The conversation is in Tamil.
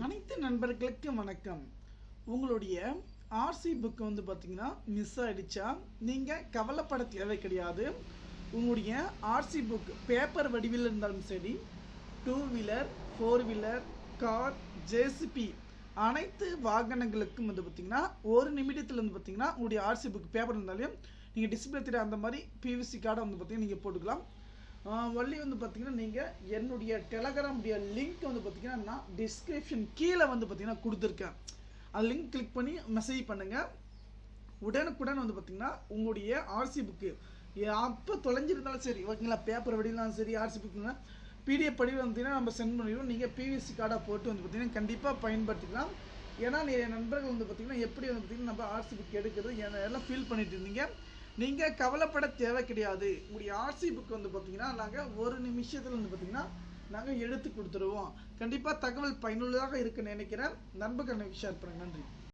அனைத்து நண்பர்களுக்கும் வணக்கம். உங்களுடைய ஆர்சி புக் வந்து பார்த்தீங்கன்னா மிஸ் ஆயிடுச்சா? நீங்கள் கவலைப்பட தேவை கிடையாது. உங்களுடைய ஆர்சி புக் பேப்பர் வடிவில் இருந்தாலும் சரி, 2 வீலர் 4 வீலர் கார் ஜேசிபி அனைத்து வாகனங்களுக்கும் வந்து பார்த்தீங்கன்னா ஒரு நிமிடத்தில் வந்து பார்த்தீங்கன்னா உங்களுடைய ஆர்சி புக் பேப்பர் இருந்தாலும் நீங்கள் டிஸ்பிளே திரை அந்த மாதிரி பிவிசி கார்டை வந்து பார்த்தீங்கன்னா நீங்கள் போட்டுக்கலாம். வள்ளி வந்து பார்த்தீங்கன்னா நீங்கள் என்னுடைய டெலகிராமுடைய லிங்க் வந்து பார்த்தீங்கன்னா நான் டிஸ்கிரிப்ஷன் கீழே வந்து பார்த்தீங்கன்னா கொடுத்துருக்கேன். அந்த லிங்க் கிளிக் பண்ணி மெசேஜ் பண்ணுங்கள். உடனுக்குடன் வந்து பார்த்தீங்கன்னா உங்களுடைய ஆர்சி புக்கு அப்போ தொலைஞ்சிருந்தாலும் சரி ஓகேங்களா, பேப்பர் வடிவிலும் சரி ஆர்சி புக்குன்னா பிடிஎஃப் படிவில் வந்தீங்கன்னா நம்ம சென்ட் பண்ணிடுவோம். நீங்கள் பிவிசி கார்டாக போட்டு வந்து பார்த்தீங்கன்னா கண்டிப்பாக பயன்படுத்திக்கலாம். ஏன்னா நிறைய நண்பர்கள் வந்து பார்த்தீங்கன்னா எப்படி வந்து பார்த்தீங்கன்னா நம்ம ஆர்சி புக் எடுக்கிறது எல்லாம் ஃபீல் பண்ணிட்டு இருந்தீங்க. நீங்கள் கவலைப்பட தேவை கிடையாது. உங்களுடைய ஆர்சி புக் வந்து பார்த்தீங்கன்னா நாங்கள் ஒரு நிமிஷத்தில் வந்து பார்த்தீங்கன்னா நாங்கள் எடுத்து கொடுத்துருவோம். கண்டிப்பாக தகவல் பயனுள்ளதாக இருக்குன்னு நினைக்கிறேன். நண்பர்கள் ஷேர் பண்ணுங்கள். நன்றி.